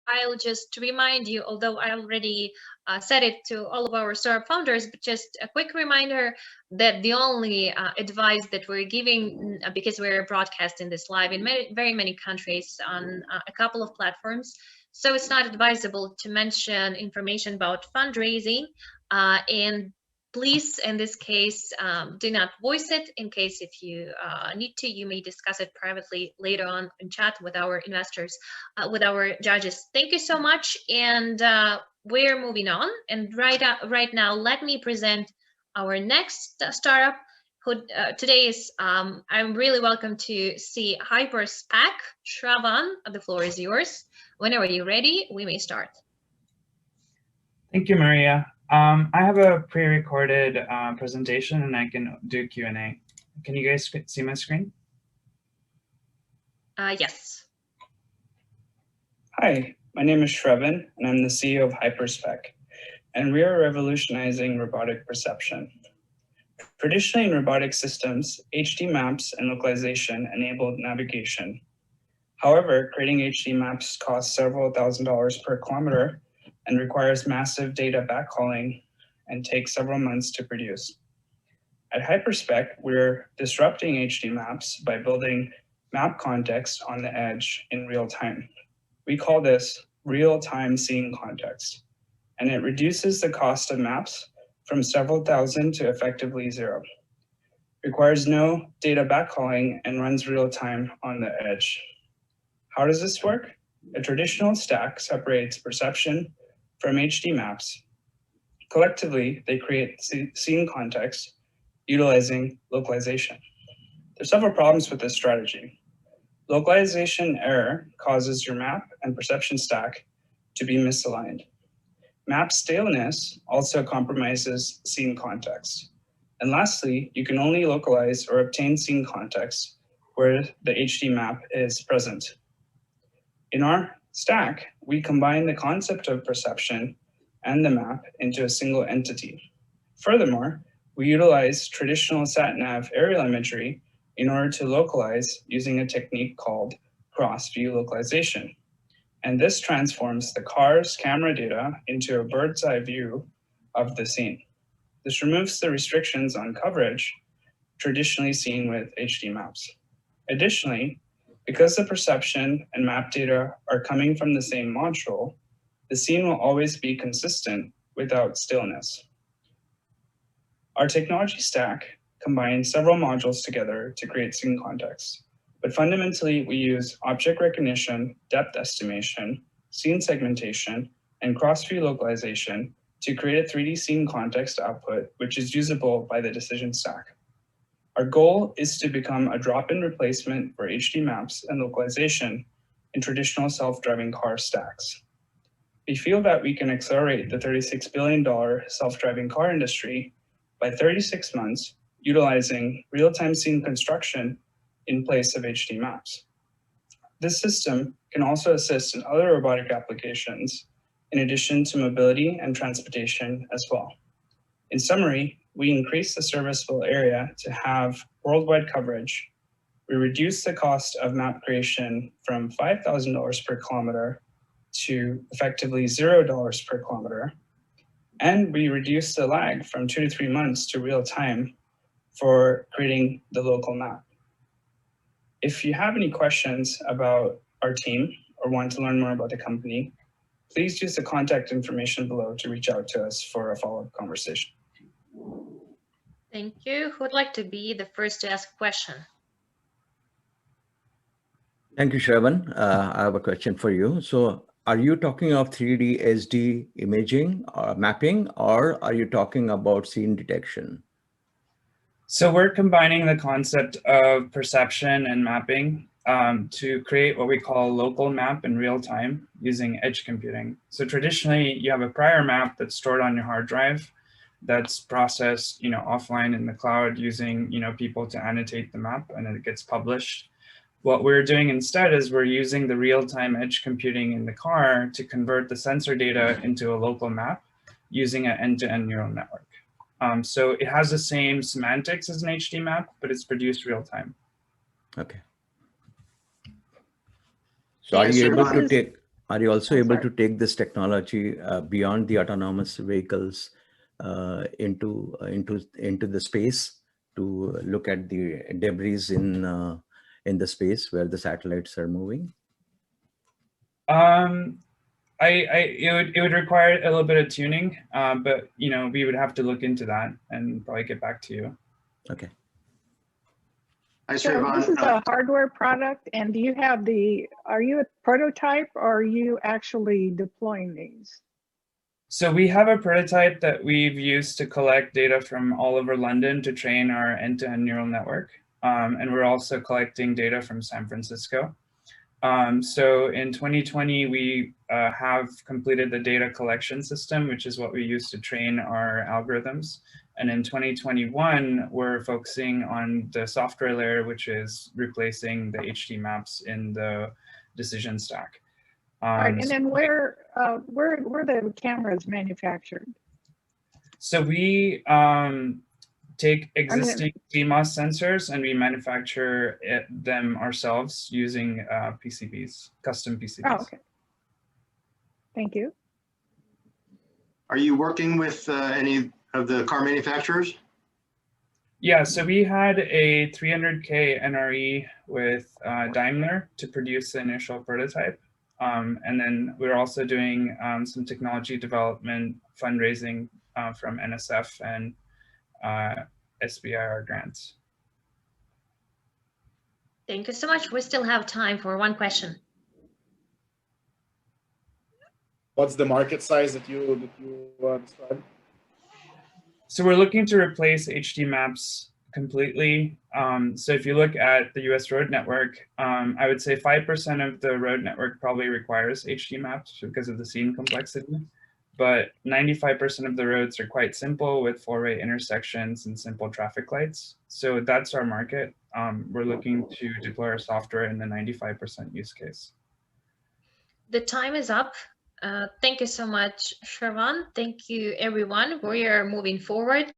I'll just remind you, although I already said it to all of our startup founders, but just a quick reminder that the only advice that we're giving, because we're broadcasting this live in very many countries on a couple of platforms, so it's not advisable to mention information about fundraising, and please, in this case, do not voice it. In case if you need to, you may discuss it privately later on in chat with our investors, with our judges. Thank you so much, and we're moving on. And right now, let me present our next startup. Who today is I'm really welcome to see HyperSpec. Shravan, the floor is yours. Whenever you're ready, we may start. Thank you, Maria. I have a pre-recorded presentation and I can do Q&A. Can you guys see my screen? Yes. Hi, my name is Shravan and I'm the CEO of HyperSpec, and we are revolutionizing robotic perception. Traditionally in robotic systems, HD maps and localization enabled navigation. However, creating HD maps costs several $1,000s per kilometer and requires massive data backhauling and takes several months to produce. At HyperSpec, we're disrupting HD maps by building map context on the edge in real time. We call this real-time scene context, and it reduces the cost of maps from several thousand to effectively zero. Requires no data backhauling and runs real-time on the edge. How does this work? A traditional stack separates perception from HD maps. Collectively, they create scene context utilizing localization. There's several problems with this strategy. Localization error causes your map and perception stack to be misaligned. Map staleness also compromises scene context. And lastly, you can only localize or obtain scene context where the HD map is present. In our stack, we combine the concept of perception and the map into a single entity. Furthermore, we utilize traditional sat-nav aerial imagery in order to localize using a technique called cross-view localization. And this transforms the car's camera data into a bird's eye view of the scene. This removes the restrictions on coverage traditionally seen with HD maps. Additionally, because the perception and map data are coming from the same module, the scene will always be consistent without stillness. Our technology stack combines several modules together to create scene context, but fundamentally we use object recognition, depth estimation, scene segmentation, and cross-view localization to create a 3D scene context output, which is usable by the decision stack. Our goal is to become a drop-in replacement for HD maps and localization in traditional self-driving car stacks. We feel that we can accelerate the $36 billion self-driving car industry by 36 months utilizing real-time scene construction in place of HD maps. This system can also assist in other robotic applications in addition to mobility and transportation as well. In summary, we increase the serviceable area to have worldwide coverage. We reduce the cost of map creation from $5,000 per kilometer to effectively $0 per kilometer. And we reduce the lag from 2 to 3 months to real time for creating the local map. If you have any questions about our team or want to learn more about the company, please use the contact information below to reach out to us for a follow-up conversation. Thank you. Who would like to be the first to ask a question? Thank you, Shravan. I have a question for you. So are you talking of 3D SD imaging or mapping, or are you talking about scene detection? So we're combining the concept of perception and mapping to create what we call a local map in real time using edge computing. So traditionally, you have a prior map that's stored on your hard drive that's processed, offline in the cloud using, people to annotate the map, and then it gets published. What we're doing instead is we're using the real-time edge computing in the car to convert the sensor data into a local map using an end-to-end neural network. So it has the same semantics as an HD map, but it's produced real-time. Okay. So are you able to take? Are you also Oh, able sorry. to take this technology beyond the autonomous vehicles into the space to look at the debris in the space where the satellites are moving? It would require a little bit of tuning, but we would have to look into that and probably get back to you. Okay. So this is a hardware product, and do you have are you a prototype or are you actually deploying these? So we have a prototype that we've used to collect data from all over London to train our end-to-end neural network. And we're also collecting data from San Francisco. So in 2020, we have completed the data collection system, which is what we use to train our algorithms. And in 2021, we're focusing on the software layer, which is replacing the HD maps in the decision stack. All right, and then where the cameras manufactured? So we take existing CMOS sensors and we manufacture them ourselves using PCBs, custom PCBs. Oh, okay. Thank you. Are you working with any of the car manufacturers? Yeah, so we had a 300K NRE with Daimler to produce the initial prototype. And then we're also doing some technology development fundraising from NSF and SBIR grants. Thank you so much. We still have time for one question. What's the market size that you described? So we're looking to replace HD maps completely. So if you look at the US road network, I would say 5% of the road network probably requires HD maps because of the scene complexity. But 95% of the roads are quite simple with four-way intersections and simple traffic lights. So that's our market. We're looking to deploy our software in the 95% use case. The time is up. Thank you so much, Shravan. Thank you, everyone. We are moving forward.